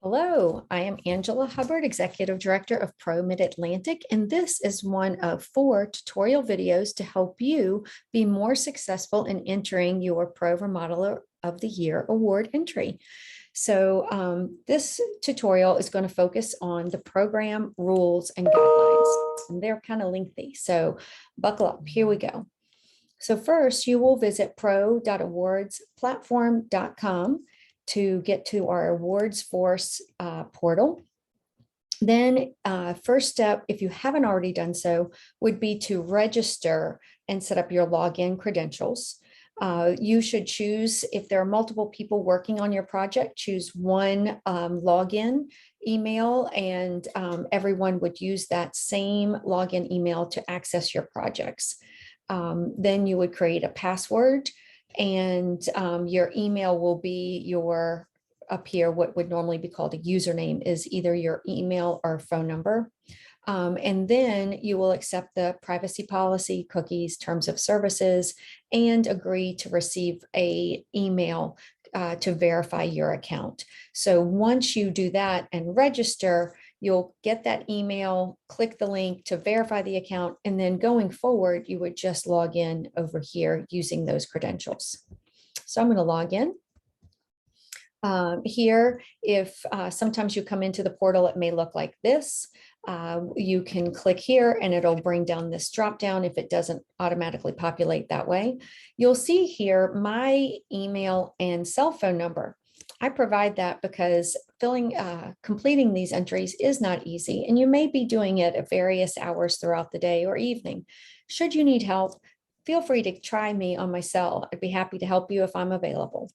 Hello, I am Angela Hubbard, Executive Director of PRO Mid-Atlantic, and this is one of 4 tutorial videos to help you be more successful in entering your PRO Remodeler of the Year award entry. So this tutorial is going to focus on the program rules and guidelines, and they're kind of lengthy, so buckle up. Here we go. So first, you will visit pro.awardsplatform.com to get to our awards force portal. Then first step, if you haven't already done so, would be to register and set up your login credentials. You should choose, if there are multiple people working on your project, choose one login email, and everyone would use that same login email to access your projects. Then you would create a password, and your email will be your, up here, what would normally be called a username is either your email or phone number. And then you will accept the privacy policy, cookies, terms of services, and agree to receive an email to verify your account. So once you do that and register, you'll get that email, click the link to verify the account, and then going forward, you would just log in over here using those credentials. So I'm going to log in. Here, if sometimes you come into the portal, it may look like this. You can click here and it'll bring down this drop down if it doesn't automatically populate that way. You'll see here my email and cell phone number. I provide that because completing these entries is not easy, and you may be doing it at various hours throughout the day or evening. Should you need help, feel free to try me on my cell. I'd be happy to help you if I'm available.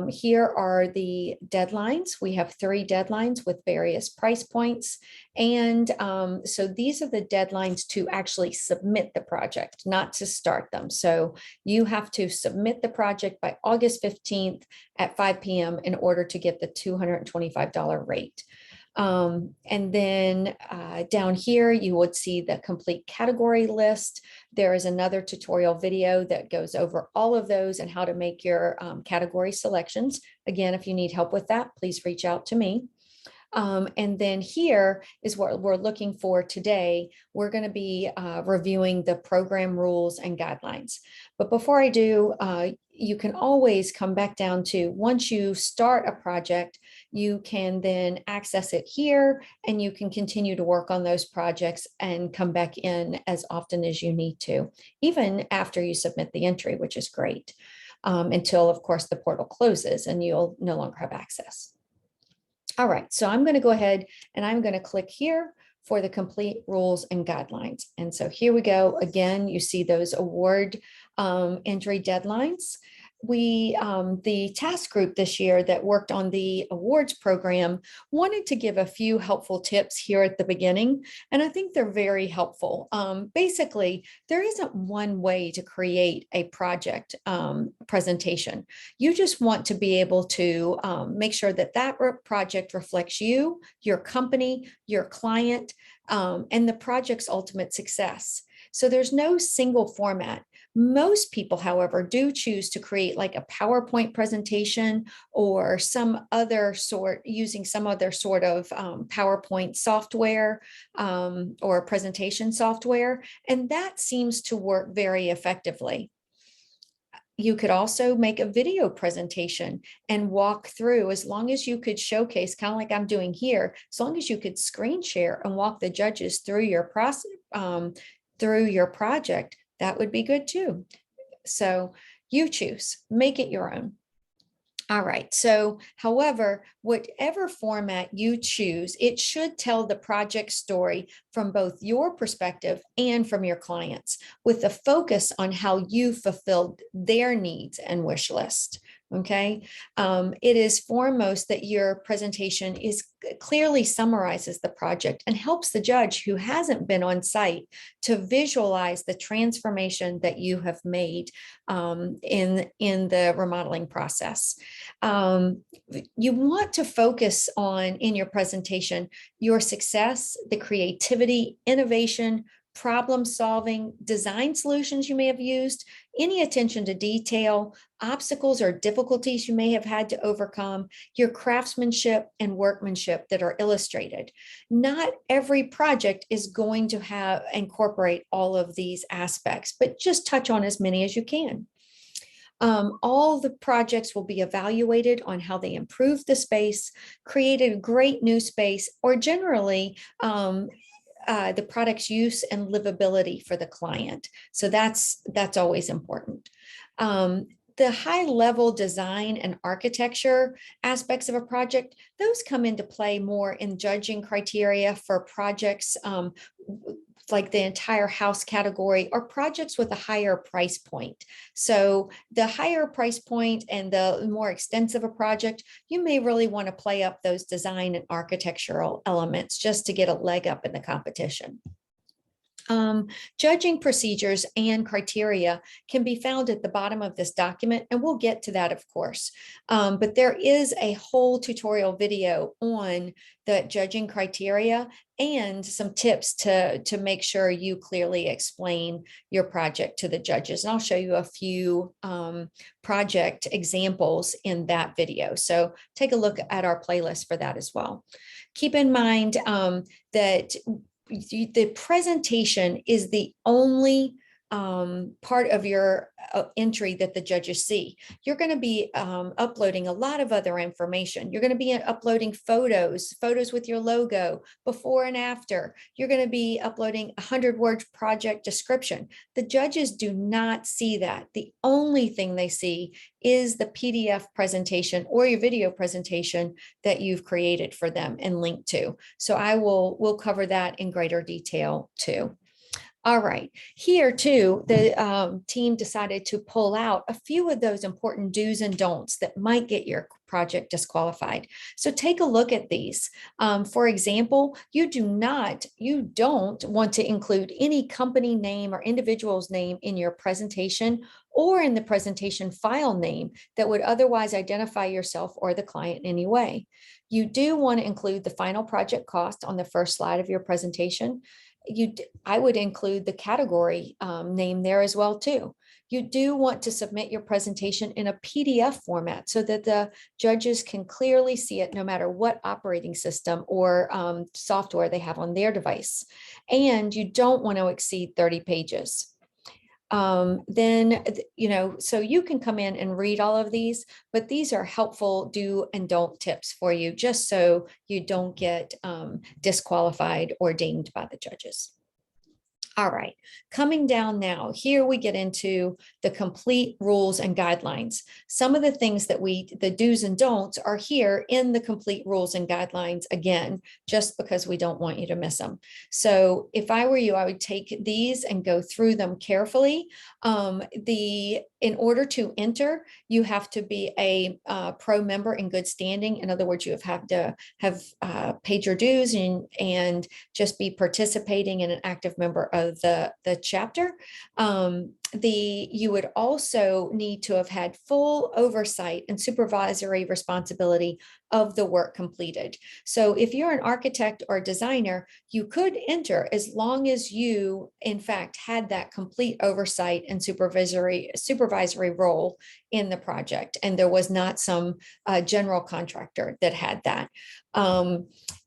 Here are the deadlines. We have 3 deadlines with various price points. And so these are the deadlines to actually submit the project, not to start them. So you have to submit the project by August 15th at 5 p.m. in order to get the $225 rate. And then down here, you would see the complete category list. There is another tutorial video that goes over all of those and how to make your category selections. Again, if you need help with that, please reach out to me. And then here is what we're looking for today. We're going to be reviewing the program rules and guidelines. But before I do, you can always come back down to, once you start a project, you can then access it here, and you can continue to work on those projects and come back in as often as you need to, even after you submit the entry, which is great, until, of course, the portal closes and you'll no longer have access. All right, so I'm going to go ahead and I'm going to click here for the complete rules and guidelines. And so here we go. Again, you see those award entry deadlines. The task group this year that worked on the awards program wanted to give a few helpful tips here at the beginning, and I think they're very helpful. Basically, there isn't one way to create a project presentation. You just want to be able to make sure that that project reflects you, your company, your client, and the project's ultimate success. So there's no single format. Most people, however, do choose to create like a PowerPoint presentation or some other sort, using some other sort of PowerPoint software or presentation software, and that seems to work very effectively. You could also make a video presentation and walk through, as long as you could showcase, kind of like I'm doing here, as long as you could screen share and walk the judges through your process, through your project, that would be good too. So you choose, make it your own. All right, so however, whatever format you choose, it should tell the project story from both your perspective and from your clients, with a focus on how you fulfilled their needs and wish list. Okay, it is foremost that your presentation clearly summarizes the project and helps the judge who hasn't been on site to visualize the transformation that you have made in the remodeling process. You want to focus on, in your presentation, your success, the creativity, innovation, problem solving, design solutions you may have used, any attention to detail, obstacles or difficulties you may have had to overcome, your craftsmanship and workmanship that are illustrated. Not every project is going to incorporate all of these aspects, but just touch on as many as you can. All the projects will be evaluated on how they improved the space, created a great new space, or generally the product's use and livability for the client. So that's always important. The high level design and architecture aspects of a project, those come into play more in judging criteria for projects like the entire house category or projects with a higher price point. So the higher price point and the more extensive a project, you may really want to play up those design and architectural elements just to get a leg up in the competition. Judging procedures and criteria can be found at the bottom of this document, and we'll get to that, of course. But there is a whole tutorial video on the judging criteria and some tips to make sure you clearly explain your project to the judges. And I'll show you a few project examples in that video. So take a look at our playlist for that as well. Keep in mind that the presentation is the only part of your entry that the judges see. You're going to be uploading a lot of other information. You're going to be uploading photos with your logo, before and after. You're going to be uploading a 100-word project description. The judges do not see that. The only thing they see is the PDF presentation or your video presentation that you've created for them and linked to. So we'll cover that in greater detail too. All right, here too, the team decided to pull out a few of those important do's and don'ts that might get your project disqualified. So take a look at these. For example, you don't want to include any company name or individual's name in your presentation or in the presentation file name that would otherwise identify yourself or the client in any way. You do want to include the final project cost on the first slide of your presentation. I would include the category name there as well too. You do want to submit your presentation in a PDF format so that the judges can clearly see it no matter what operating system or software they have on their device. And you don't want to exceed 30 pages. So you can come in and read all of these, but these are helpful do and don't tips for you, just so you don't get disqualified or dinged by the judges. All right, coming down now, here we get into the complete rules and guidelines. Some of the things that the do's and don'ts are here in the complete rules and guidelines again, just because we don't want you to miss them. So if I were you, I would take these and go through them carefully. In order to enter, you have to be a pro member in good standing. In other words, you have to have paid your dues and just be participating in an active member of the chapter. You would also need to have had full oversight and supervisory responsibility of the work completed. So if you're an architect or designer, you could enter as long as you, in fact, had that complete oversight and supervisory role in the project, and there was not some general contractor that had that.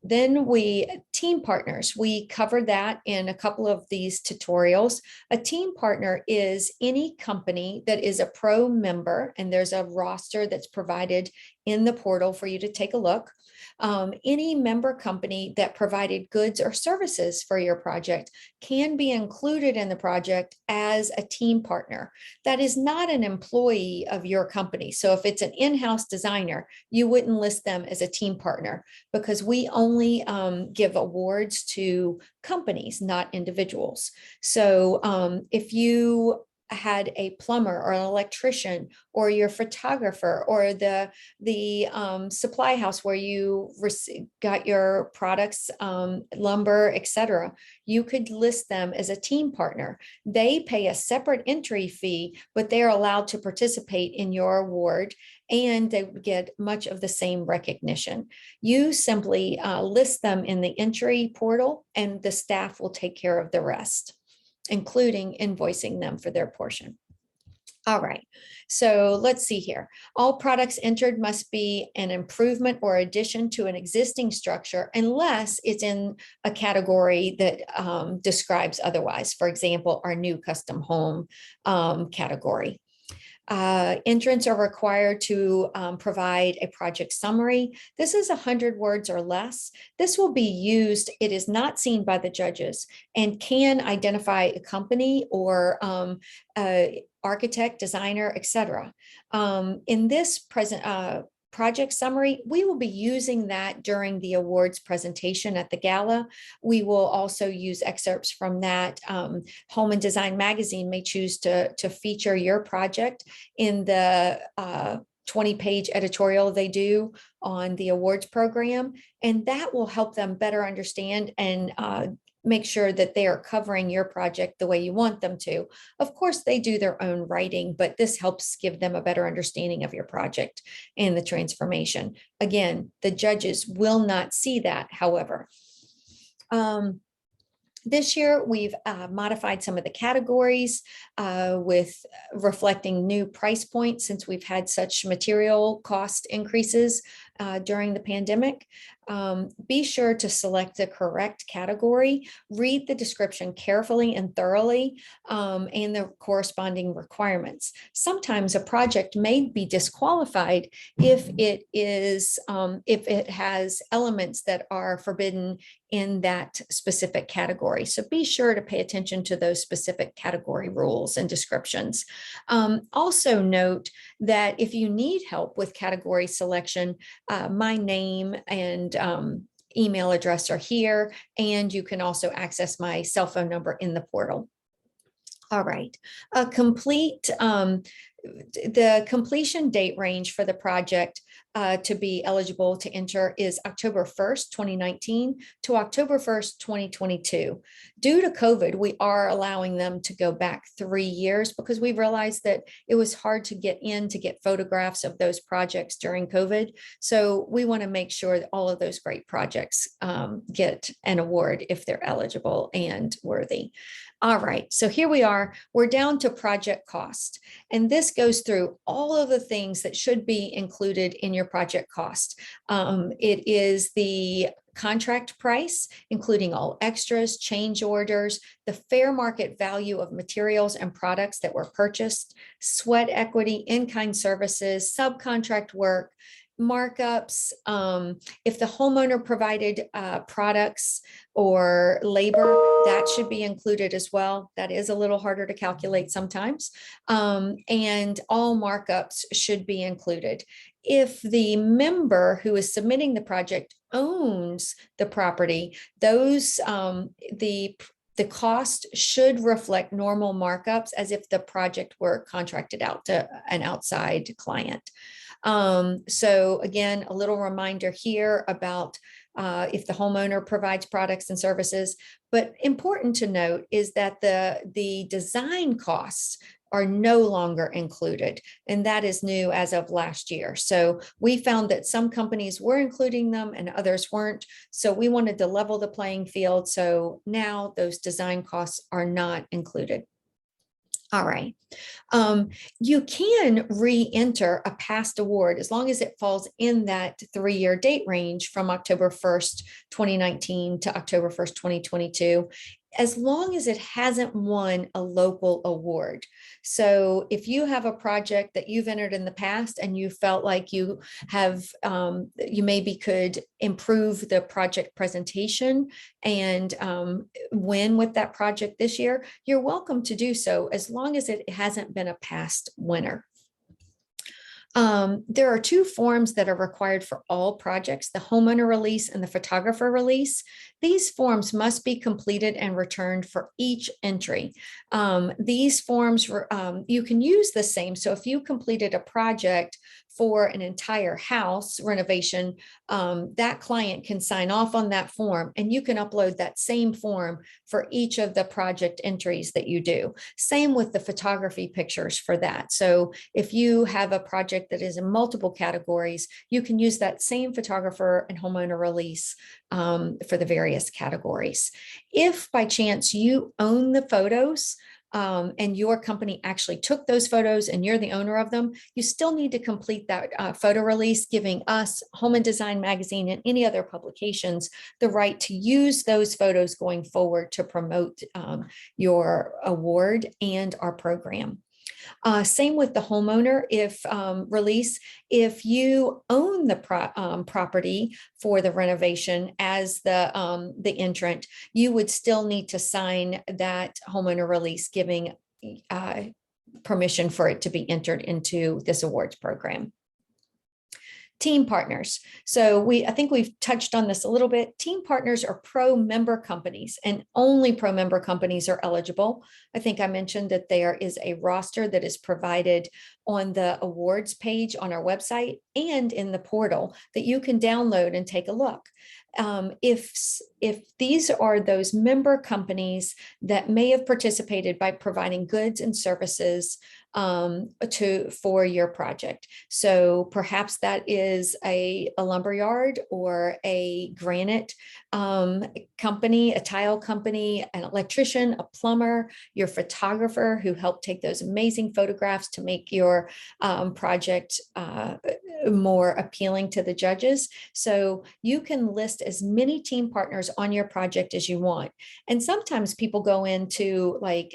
Then team partners, we covered that in a couple of these tutorials. A team partner is any company that is a pro member, and there's a roster that's provided in the portal for you to take a look. Any member company that provided goods or services for your project can be included in the project as a team partner. That is not an employee of your company. So if it's an in-house designer, you wouldn't list them as a team partner, because we only give awards to companies, not individuals. So if you had a plumber or an electrician or your photographer or the supply house where you got your products, lumber, etc., you could list them as a team partner. They pay a separate entry fee, but they're allowed to participate in your award, and they would get much of the same recognition. You simply list them in the entry portal, and the staff will take care of the rest. including invoicing them for their portion. All right, so let's see here. All products entered must be an improvement or addition to an existing structure unless it's in a category that describes otherwise. For example, our new custom home category. Entrants are required to provide a project summary. This is 100 words or less. This will be used, it is not seen by the judges, and can identify a company or architect, designer, etc. In this project summary, we will be using that during the awards presentation at the gala. We will also use excerpts from that. Home and Design magazine may choose to feature your project in the 20-page editorial they do on the awards program, and that will help them better understand and make sure that they are covering your project the way you want them to. Of course, they do their own writing, but this helps give them a better understanding of your project and the transformation. Again, the judges will not see that, however. This year, we've modified some of the categories with reflecting new price points since we've had such material cost increases during the pandemic. Be sure to select the correct category, read the description carefully and thoroughly, and the corresponding requirements. Sometimes a project may be disqualified if it has elements that are forbidden in that specific category. So be sure to pay attention to those specific category rules and descriptions. Also note that if you need help with category selection, my name and email address are here, and you can also access my cell phone number in the portal. All right, the completion date range for the project to be eligible to enter is October 1st, 2019 to October 1st, 2022. Due to COVID, we are allowing them to go back 3 years because we realized that it was hard to get photographs of those projects during COVID. So we want to make sure that all of those great projects get an award if they're eligible and worthy. All right, so here we are. We're down to project cost, and this goes through all of the things that should be included in your project cost. It is the contract price, including all extras, change orders, the fair market value of materials and products that were purchased, sweat equity, in-kind services, subcontract work, markups. If the homeowner provided products or labor, that should be included as well. That is a little harder to calculate sometimes. And all markups should be included. If the member who is submitting the project owns the property, those the cost should reflect normal markups as if the project were contracted out to an outside client. So again, a little reminder here about if the homeowner provides products and services, but important to note is that the design costs are no longer included, and that is new as of last year. So we found that some companies were including them and others weren't. So we wanted to level the playing field. So now those design costs are not included. All right. You can re-enter a past award as long as it falls in that 3-year date range from October 1st, 2019 to October 1st, 2022, as long as it hasn't won a local award. So if you have a project that you've entered in the past and you felt like you have, you maybe could improve the project presentation and win with that project this year, you're welcome to do so as long as it hasn't been a past winner. There are 2 forms that are required for all projects, the homeowner release and the photographer release. These forms must be completed and returned for each entry. These forms, you can use the same. So if you completed a project for an entire house renovation, that client can sign off on that form, and you can upload that same form for each of the project entries that you do. Same with the photography pictures for that. So if you have a project that is in multiple categories, you can use that same photographer and homeowner release for the various categories. If by chance you own the photos, and your company actually took those photos and you're the owner of them, you still need to complete that photo release, giving us, Home and Design Magazine, and any other publications the right to use those photos going forward to promote your award and our program. Same with the homeowner, if release, if you own the property for the renovation as the entrant, you would still need to sign that homeowner release giving permission for it to be entered into this awards program. Team partners. So I think we've touched on this a little bit. Team partners are pro member companies, and only pro member companies are eligible. I think I mentioned that there is a roster that is provided on the awards page on our website and in the portal that you can download and take a look. If these are those member companies that may have participated by providing goods and services for your project. So perhaps that is a lumberyard or a granite company, a tile company, an electrician, a plumber, your photographer who helped take those amazing photographs to make your project more appealing to the judges. So you can list as many team partners on your project as you want. And sometimes people go into like,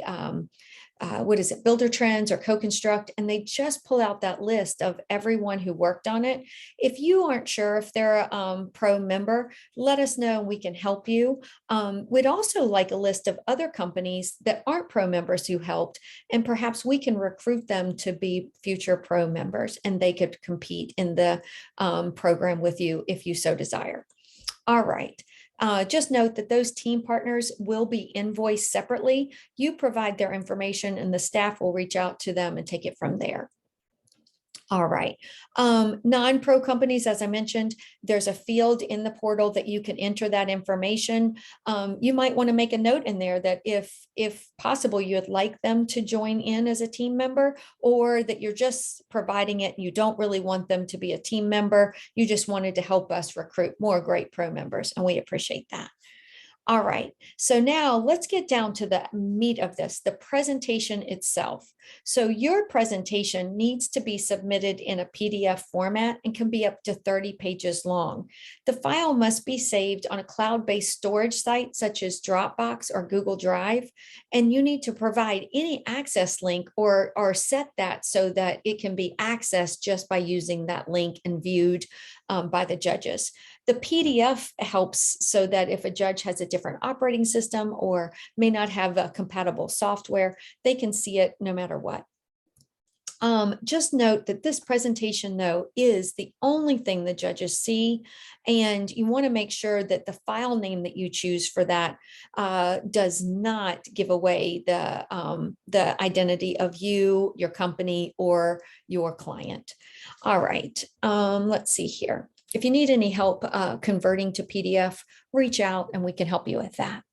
what is it, Builder Trends or Co-Construct, and they just pull out that list of everyone who worked on it. If you aren't sure if they're a pro member, let us know and we can help you. We'd also like a list of other companies that aren't pro members who helped, and perhaps we can recruit them to be future pro members and they could compete in the program with you if you so desire. All right. Just note that those team partners will be invoiced separately. You provide their information and the staff will reach out to them and take it from there. All right. Non-pro companies, as I mentioned, there's a field in the portal that you can enter that information. You might want to make a note in there that if possible, you'd like them to join in as a team member, or that you're just providing it and you don't really want them to be a team member. You just wanted to help us recruit more great pro members, and we appreciate that. All right, so now let's get down to the meat of this, the presentation itself. So your presentation needs to be submitted in a PDF format and can be up to 30 pages long. The file must be saved on a cloud-based storage site such as Dropbox or Google Drive, and you need to provide any access link or set that so that it can be accessed just by using that link and viewed by the judges. The PDF helps so that if a judge has a different operating system or may not have a compatible software, they can see it no matter what. Just note that this presentation, though, is the only thing the judges see, and you want to make sure that the file name that you choose for that does not give away the identity of you, your company, or your client. All right, let's see here. If you need any help converting to PDF, reach out and we can help you with that.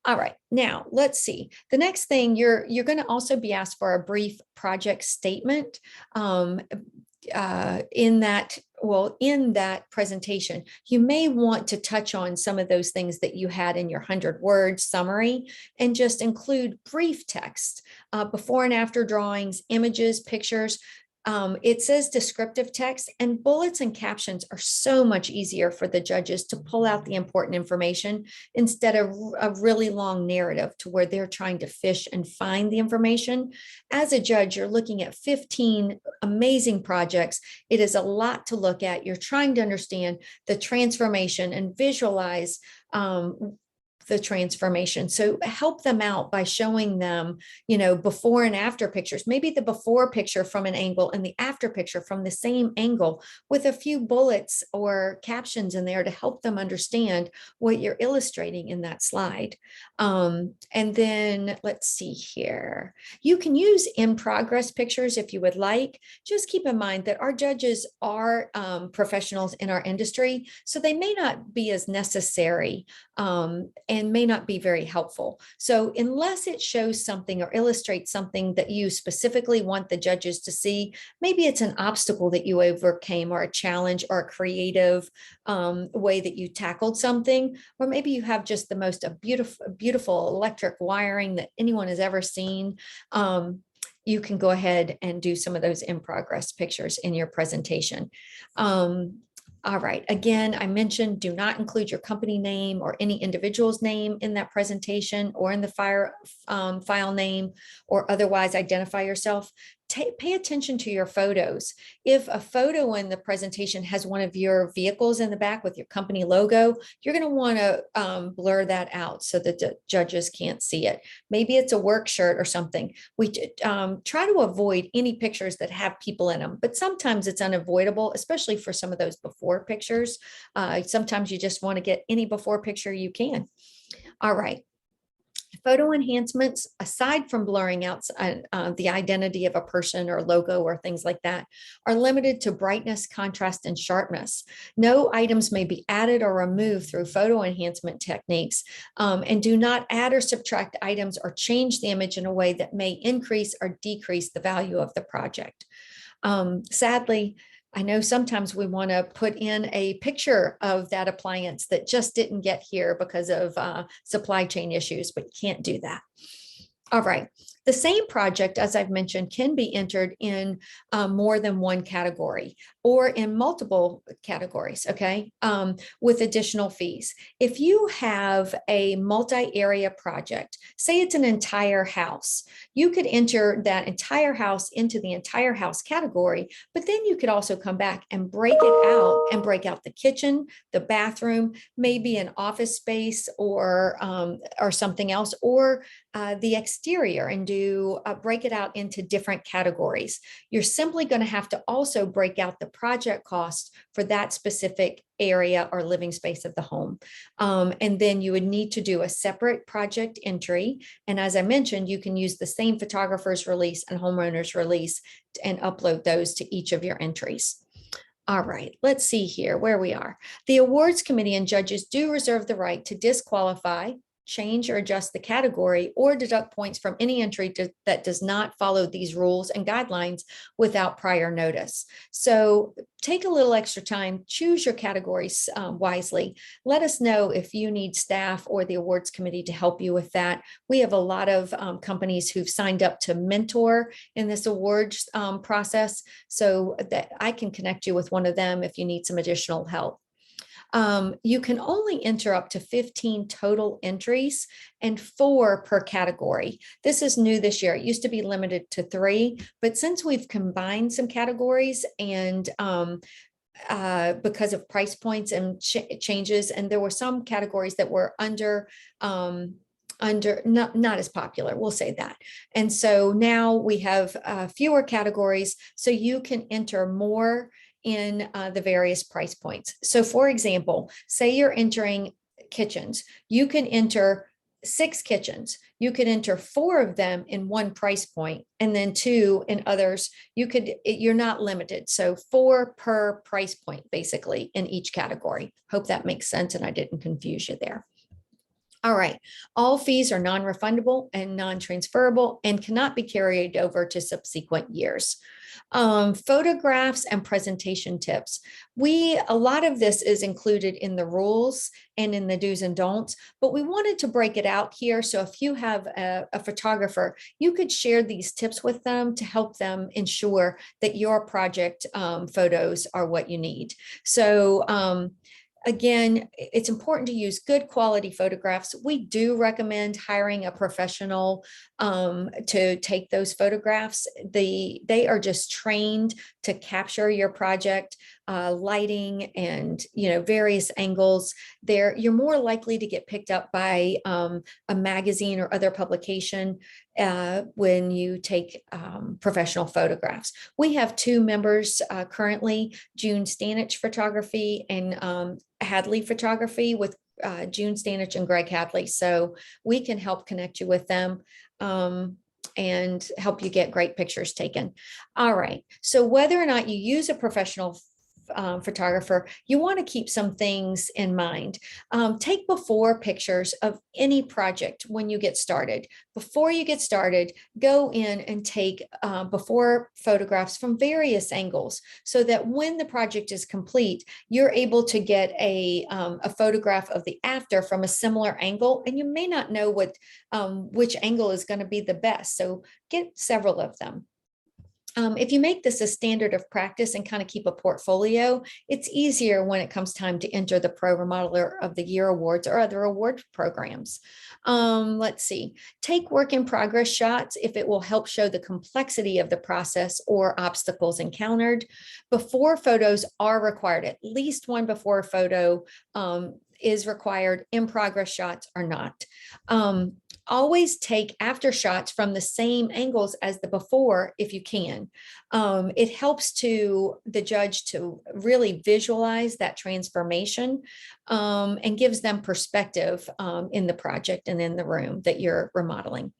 All right, now let's see. The next thing, you're going to also be asked for a brief project statement in that presentation. You may want to touch on some of those things that you had in your 100-word summary and just include brief text, before and after drawings, images, pictures. It says descriptive text, and bullets and captions are so much easier for the judges to pull out the important information instead of a really long narrative to where they're trying to fish and find the information. As a judge, you're looking at 15 amazing projects. It is a lot to look at. You're trying to understand the transformation and visualize the transformation. So help them out by showing them, you know, before and after pictures, maybe the before picture from an angle and the after picture from the same angle, with a few bullets or captions in there to help them understand what you're illustrating in that slide. And then let's see here. You can use in progress pictures if you would like. Just keep in mind that our judges are professionals in our industry, so they may not be as necessary and may not be very helpful. So unless it shows something or illustrates something that you specifically want the judges to see, maybe it's an obstacle that you overcame, or a challenge, or a creative way that you tackled something, or maybe you have just the most beautiful electric wiring that anyone has ever seen. You can go ahead and do some of those in progress pictures in your presentation. All right, again, I mentioned do not include your company name or any individual's name in that presentation or in the file name, or otherwise identify yourself. Pay attention to your photos. If a photo in the presentation has one of your vehicles in the back with your company logo, you're going to want to blur that out so that the judges can't see it. Maybe it's a work shirt or something. We try to avoid any pictures that have people in them, but sometimes it's unavoidable, especially for some of those before pictures. Sometimes you just want to get any before picture you can. All right. Photo enhancements, aside from blurring out the identity of a person or logo or things like that, are limited to brightness, contrast, and sharpness. No items may be added or removed through photo enhancement techniques, and do not add or subtract items or change the image in a way that may increase or decrease the value of the project. Sadly, I know sometimes we want to put in a picture of that appliance that just didn't get here because of supply chain issues, but you can't do that. All right. The same project, as I've mentioned, can be entered in more than one category or in multiple categories, okay, with additional fees. If you have a multi-area project, say it's an entire house, you could enter that entire house into the entire house category, but then you could also come back and break it out and break out the kitchen, the bathroom, maybe an office space or something else, or the exterior, and break it out into different categories. You're simply going to have to also break out the project cost for that specific area or living space of the home. And then you would need to do a separate project entry. And as I mentioned, you can use the same photographer's release and homeowner's release and upload those to each of your entries. All right, let's see here where we are. The awards committee and judges do reserve the right to disqualify, change or adjust the category, or deduct points from any entry that does not follow these rules and guidelines without prior notice. So take a little extra time, choose your categories wisely. Let us know if you need staff or the awards committee to help you with that. We have a lot of companies who've signed up to mentor in this awards process, so that I can connect you with one of them if you need some additional help. You can only enter up to 15 total entries and 4 per category. This is new this year. It used to be limited to 3, but since we've combined some categories and because of price points and changes, and there were some categories that were not as popular, we'll say that. And so now we have fewer categories, so you can enter more in the various price points. So for example, say you're entering kitchens, you can enter 6 kitchens. You could enter 4 of them in one price point, and then 2 in others. You're not limited. So 4 per price point, basically, in each category. Hope that makes sense and I didn't confuse you there. All right, all fees are non-refundable and non-transferable and cannot be carried over to subsequent years. Photographs and presentation tips. A lot of this is included in the rules and in the do's and don'ts, but we wanted to break it out here. So if you have a photographer, you could share these tips with them to help them ensure that your project photos are what you need. So again, it's important to use good quality photographs. We do recommend hiring a professional to take those photographs. They are just trained to capture your project lighting and, various angles there, you're more likely to get picked up by a magazine or other publication when you take professional photographs. We have two members currently, June Stanich Photography and Hadley Photography, with June Stanich and Greg Hadley. So we can help connect you with them and help you get great pictures taken. All right. So whether or not you use a professional photographer, you want to keep some things in mind. Take before pictures of any project when you get started. Before you get started, go in and take before photographs from various angles so that when the project is complete, you're able to get a photograph of the after from a similar angle, and you may not know which angle is going to be the best. So get several of them. If you make this a standard of practice and kind of keep a portfolio, it's easier when it comes time to enter the PRO Remodeler of the Year awards or other award programs. Let's see, take work in progress shots if it will help show the complexity of the process or obstacles encountered. Before photos are required, at least one before photo is required. In progress shots are not. Always take after shots from the same angles as the before if you can. It helps the judge to really visualize that transformation and gives them perspective in the project and in the room that you're remodeling.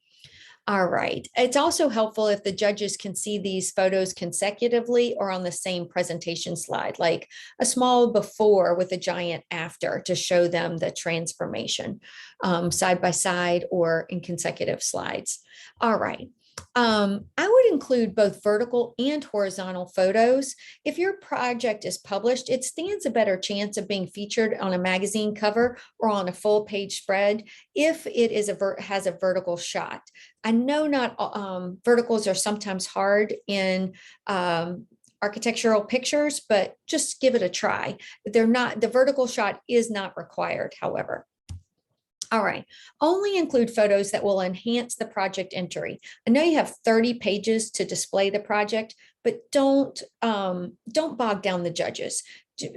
All right. It's also helpful if the judges can see these photos consecutively or on the same presentation slide, like a small before with a giant after to show them the transformation side by side or in consecutive slides. All right. I would include both vertical and horizontal photos. If your project is published, it stands a better chance of being featured on a magazine cover or on a full page spread if it is has a vertical shot. I know not verticals are sometimes hard in architectural pictures, but just give it a try. The vertical shot is not required, however. All right, only include photos that will enhance the project entry. I know you have 30 pages to display the project, but don't bog down the judges.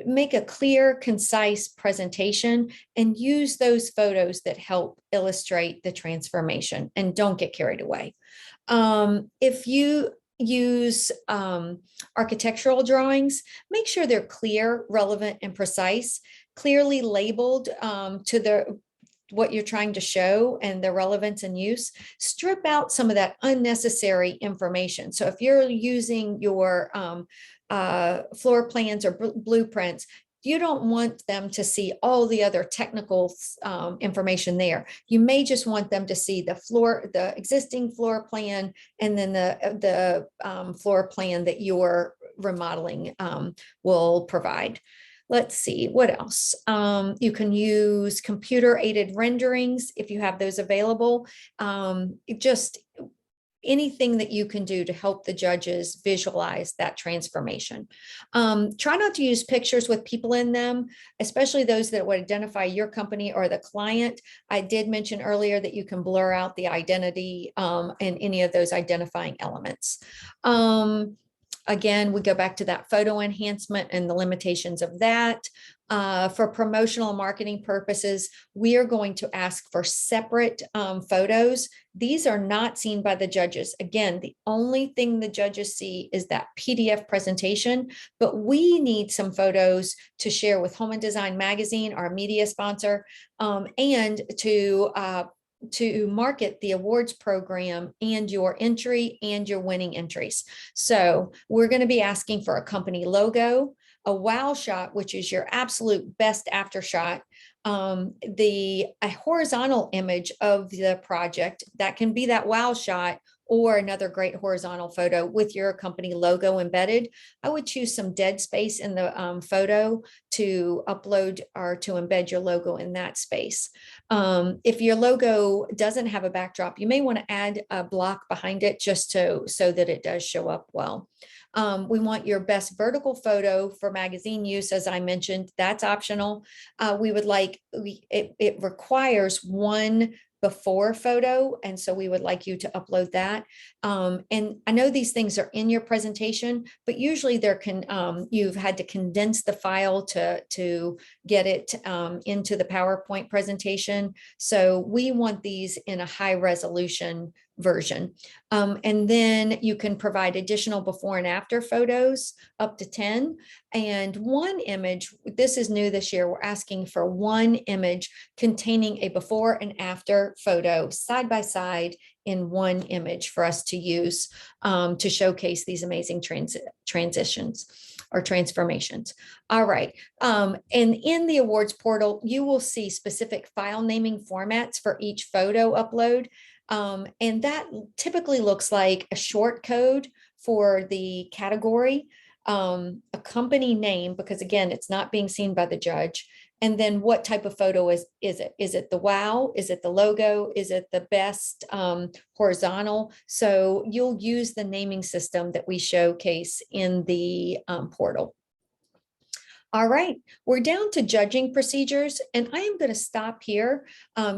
Make a clear, concise presentation and use those photos that help illustrate the transformation, and don't get carried away. If you use architectural drawings, make sure they're clear, relevant, and precise, clearly labeled to what you're trying to show and the relevance and use. Strip out some of that unnecessary information. So if you're using your floor plans or blueprints, you don't want them to see all the other technical information there. You may just want them to see the existing floor plan, and then the floor plan that your remodeling will provide. Let's see, what else? You can use computer aided renderings if you have those available. Just anything that you can do to help the judges visualize that transformation. Try not to use pictures with people in them, especially those that would identify your company or the client. I did mention earlier that you can blur out the identity and any of those identifying elements. Again, we go back to that photo enhancement and the limitations of that. For promotional and marketing purposes, we are going to ask for separate photos. These are not seen by the judges. Again, the only thing the judges see is that PDF presentation, but we need some photos to share with Home and Design Magazine, our media sponsor, and to market the awards program and your entry and your winning entries. So we're going to be asking for a company logo, a wow shot, which is your absolute best after shot, a horizontal image of the project that can be that wow shot, or another great horizontal photo with your company logo embedded. I would choose some dead space in the photo to upload or to embed your logo in that space. If your logo doesn't have a backdrop, you may want to add a block behind it just so that it does show up well. We want your best vertical photo for magazine use, as I mentioned. That's optional. We would like, it requires one before photo. And so we would like you to upload that. And I know these things are in your presentation, but usually you've had to condense the file to get it into the PowerPoint presentation. So we want these in a high resolution version. And then you can provide additional before and after photos, up to 10. And one image, this is new this year, we're asking for one image containing a before and after photo side by side in one image for us to use to showcase these amazing transitions or transformations. All right. And in the awards portal, you will see specific file naming formats for each photo upload. And that typically looks like a short code for the category, a company name, because again, it's not being seen by the judge. And then what type of photo is it? Is it the wow? Is it the logo? Is it the best horizontal? So you'll use the naming system that we showcase in the portal. All right, we're down to judging procedures, and I am going to stop here.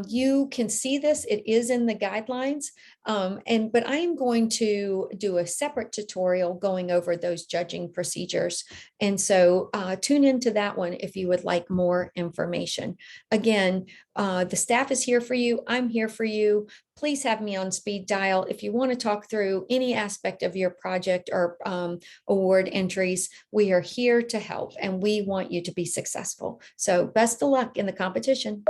You can see this, it is in the guidelines, but I am going to do a separate tutorial going over those judging procedures. And so tune into that one if you would like more information. Again, the staff is here for you. I'm here for you. Please have me on speed dial if you want to talk through any aspect of your project or award entries. We are here to help, and we want you to be successful. So best of luck in the competition.